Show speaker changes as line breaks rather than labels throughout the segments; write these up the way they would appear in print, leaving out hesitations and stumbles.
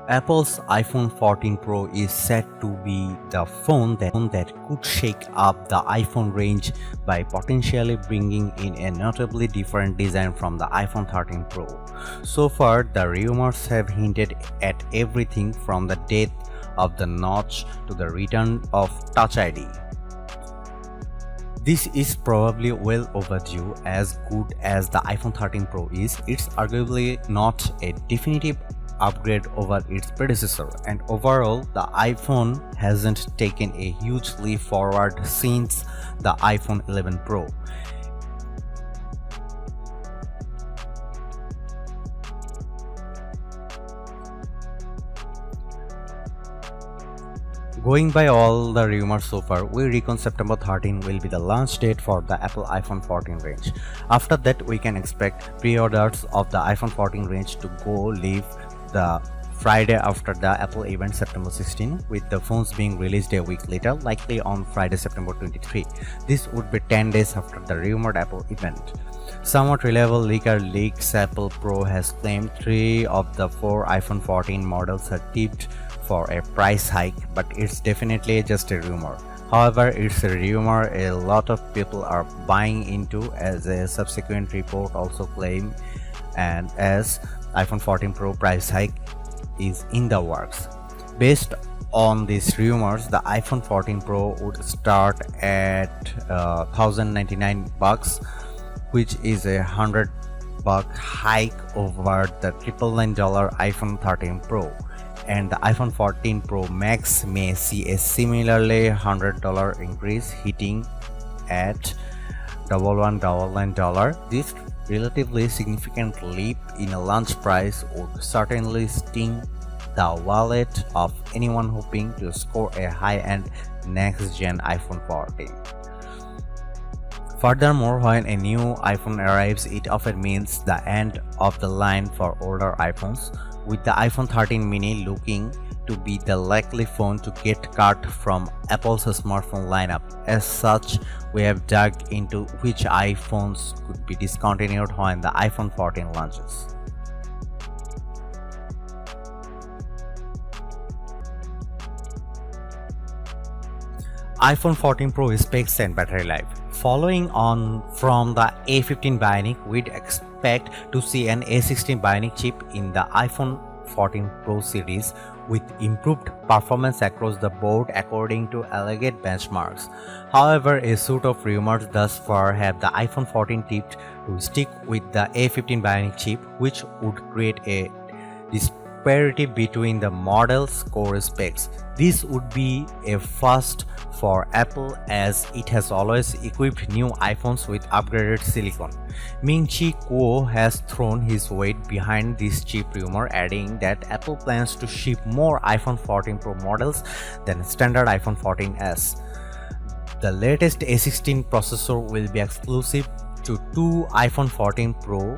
Apple's iPhone 14 Pro is said to be the phone that could shake up the iPhone range by potentially bringing in a notably different design from the iPhone 13 Pro. So far, the rumors have hinted at everything from the death of the notch to the return of Touch ID. This is probably well overdue. As good as the iPhone 13 Pro is, it's arguably not a definitive upgrade over its predecessor, and overall the iPhone hasn't taken a huge leap forward since the iPhone 11 Pro. Going by all the rumors so far, we reckon September 13 will be the launch date for the Apple iPhone 14 range. After that, we can expect pre-orders of the iPhone 14 range to go live the Friday after the Apple event September 16, with the phones being released a week later, likely on Friday September 23. This would be 10 days after the rumored Apple event. Somewhat reliable leaker Leaks Apple Pro has claimed 3 of the 4 iPhone 14 models are tipped for a price hike, but it's definitely just a rumor. However, it's a rumor a lot of people are buying into, as a subsequent report also claimed, and as iPhone 14 Pro price hike is in the works. Based on these rumors, the iPhone 14 Pro would start at $1,099, which is a $100 hike over the $999 iPhone 13 Pro, and the iPhone 14 Pro Max may see a similarly $100 increase, hitting at $1,199. This relatively significant leap in a launch price would certainly sting the wallet of anyone hoping to score a high-end next-gen iPhone 14. Furthermore, when a new iPhone arrives, it often means the end of the line for older iPhones, with the iPhone 13 mini looking to be the likely phone to get cut from Apple's smartphone lineup. As such, we have dug into which iPhones could be discontinued when the iPhone 14 launches. iPhone 14 Pro specs and battery life. Following on from the A15 Bionic, we'd expect to see an A16 Bionic chip in the iPhone 14 Pro series, with improved performance across the board according to alleged benchmarks. However, a suite of rumors thus far have the iPhone 14 tipped to stick with the A15 Bionic chip, which would create a disparity between the model's core specs. This would be a first for Apple, as it has always equipped new iPhones with upgraded silicon. Ming-Chi Kuo has thrown his weight behind this chip rumor, adding that Apple plans to ship more iPhone 14 Pro models than standard iPhone 14s. The latest A16 processor will be exclusive to 2 iPhone 14 Pro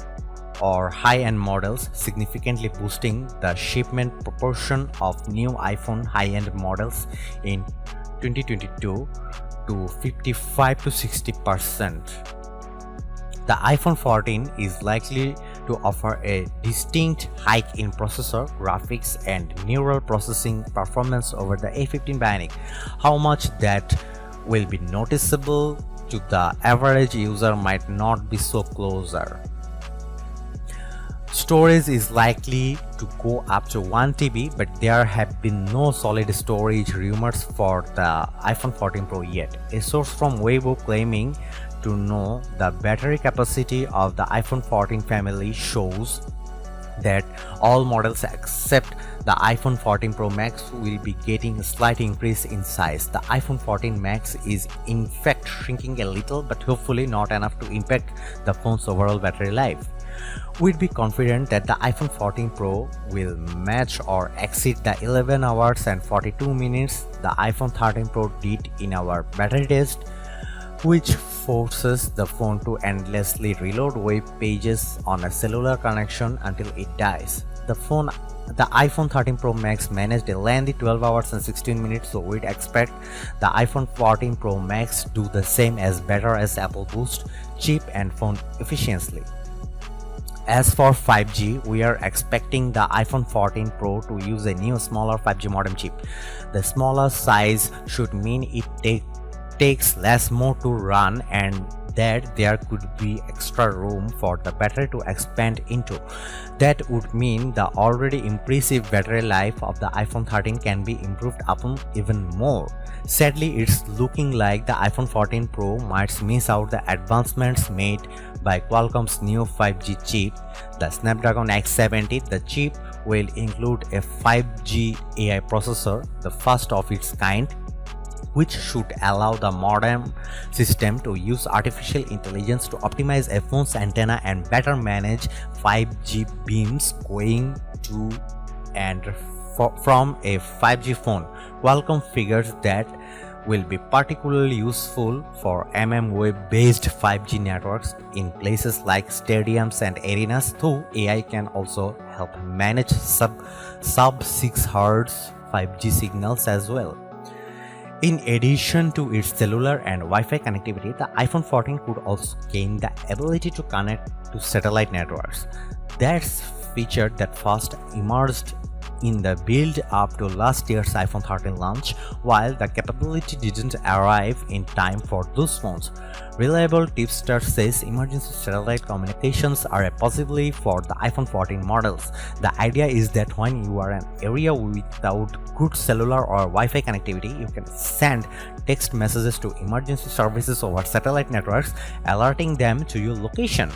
or high-end models, significantly boosting the shipment proportion of new iPhone high-end models in 2022 to 55 to 60%. The iPhone 14 is likely to offer a distinct hike in processor, graphics, and neural processing performance over the A15 Bionic. How much that will be noticeable to the average user might not be so closer. Storage is likely to go up to 1 TB, but there have been no solid storage rumors for the iPhone 14 Pro yet. A source from Weibo claiming to know the battery capacity of the iPhone 14 family shows that all models except the iPhone 14 Pro Max will be getting a slight increase in size. The iPhone 14 Max is in fact shrinking a little, but hopefully not enough to impact the phone's overall battery life. We'd be confident that the iPhone 14 Pro will match or exceed the 11 hours and 42 minutes the iPhone 13 Pro did in our battery test, which forces the phone to endlessly reload web pages on a cellular connection until it dies. The iPhone 13 Pro Max managed a lengthy 12 hours and 16 minutes, so we'd expect the iPhone 14 Pro Max do the same, as better as Apple boost chip and phone efficiency. As for 5G, we are expecting the iPhone 14 Pro to use a new smaller 5G modem chip. The smaller size should mean it takes less more to run, and that there could be extra room for the battery to expand into. That would mean the already impressive battery life of the iPhone 13 can be improved upon even more. Sadly, it's looking like the iPhone 14 Pro might miss out the advancements made by Qualcomm's new 5G chip, the Snapdragon X70. The chip will include a 5G AI processor, the first of its kind, which should allow the modem system to use artificial intelligence to optimize a phone's antenna and better manage 5G beams going to and from a 5G phone. Qualcomm figures that will be particularly useful for mmWave-based 5G networks in places like stadiums and arenas, though AI can also help manage sub 6 Hz 5G signals as well. In addition to its cellular and Wi-Fi connectivity, the iPhone 14 could also gain the ability to connect to satellite networks. That's feature that first emerged in the build-up to last year's iPhone 13 launch, while the capability didn't arrive in time for those phones. Reliable tipster says emergency satellite communications are a possibility for the iPhone 14 models. The idea is that when you are in an area without good cellular or Wi-Fi connectivity, you can send text messages to emergency services over satellite networks, alerting them to your location.